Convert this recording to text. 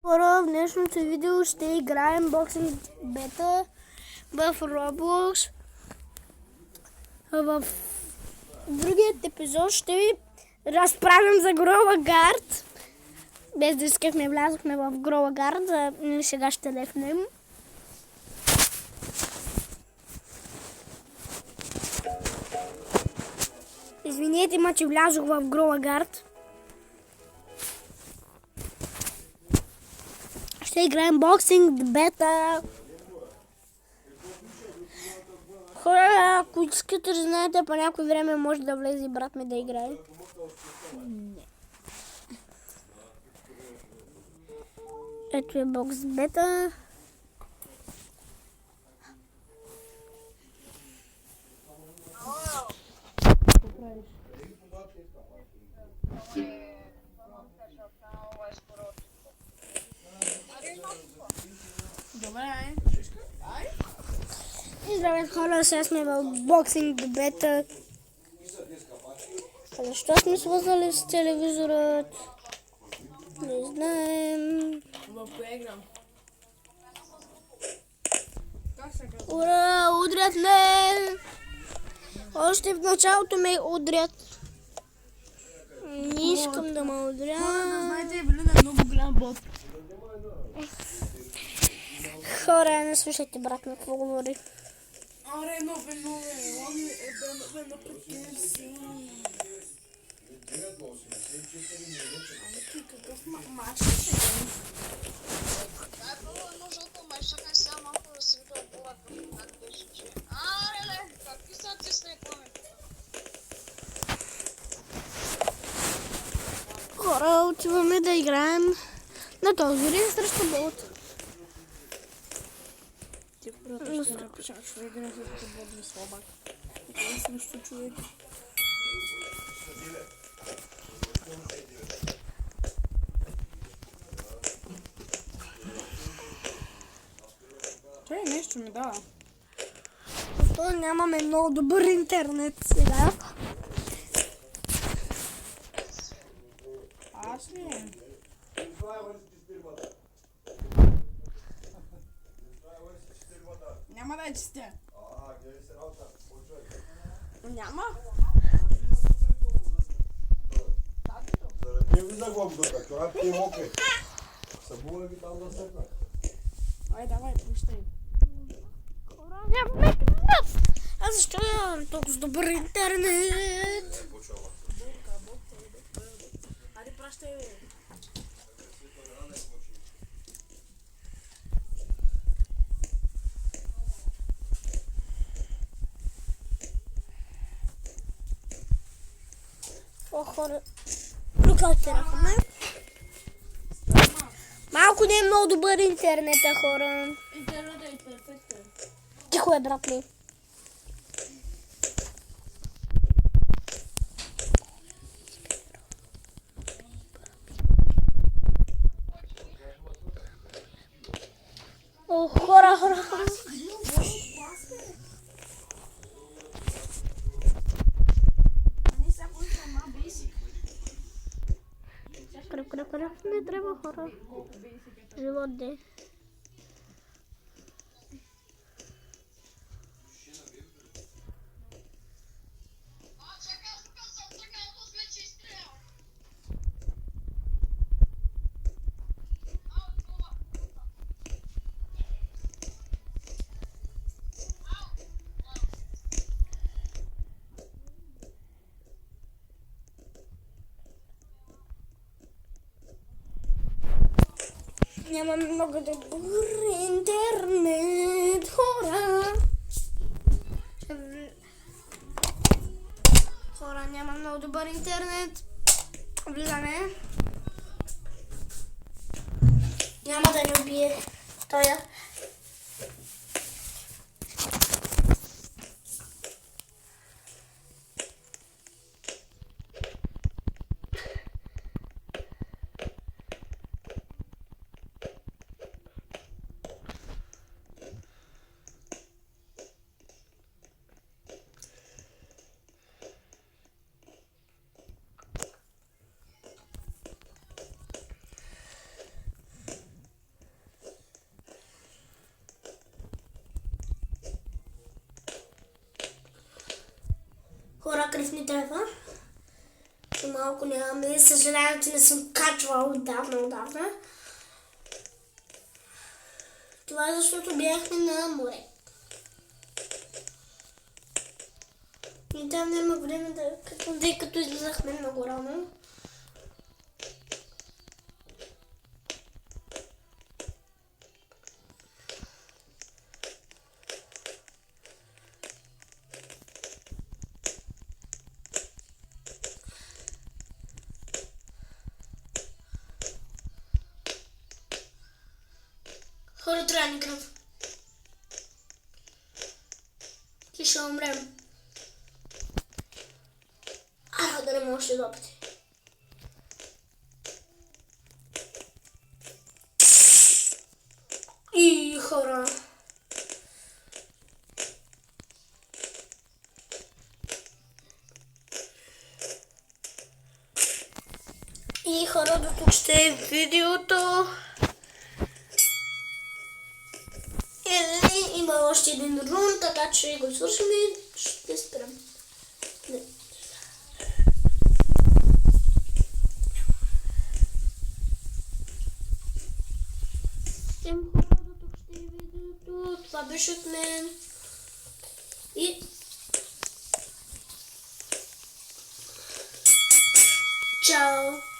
Хора, в днешното видео ще играем боксинг бета в Roblox. В другият епизод ще ви разправим за Грола Гард. Без да искахме, влязохме в Грола Гард, сега ще лефнем. Извинете ма, че влязох в Грола Гард. Ще играем боксинг бета. Хора, ако искате да знаете, по някое време може да влезе и брат ми да играе. Не. Ето е бокс бета. Добре, И здравейте хора, сега сме в боксинг бета. Защо сме свързали с телевизорът? Не знаем. в коя игра? Ура, удрят ме! Още в началото ме удрят. Не искам да ме Хора, да удрят. знаете, Евелина е много голям бот. Хора, не слушайте брат ми какво говори. Аре, ладно е на прекъси. Какъв мач ще е? Нужното ме чакай сега малко да се видя оборът как беше. Аре, какви са ти снегове? Хора, отиваме да играем на този ринг срещу бот. Ти брата ще напиша, човек да не се подводни слабак. Това е също човек. Той нещо ми дава. Защото нямаме много добър интернет сега. Аз ли? Няма да е чистя. Няма? Не виждах вам тук, това ти е мокре. Събула ги там да седна. Ай, давай, пущай. Хора, нямаме интернет. А защо нямам толкова добър интернет? Айде, пращай, бе. О, хора. Прокалтерахме. Малко не е много добър интернета, хора. Интернетът е перфектен. Тихо е, брат ми. О, хора. Кръв, не трябва хора. Живот де. Няма много добър интернет, хора. Хора, няма много добър интернет. Влизаме. Няма да ни убие тоя. тарифни телефон. Че малко нямаме. Съжалявам, че не съм качвала отдавна. Това е защото бяхме на море. И там няма време да качвам, тъй като излизахме много рано. Хора, трябва ни кръв. Ти ще умрем. Да не можеш да опити. И хора. И хора, до тук ще е видеото. Или има още един рун, така че го свършим и ще спрем. Всем хора, до тук ще е видеото. Това беше от мен. И чао!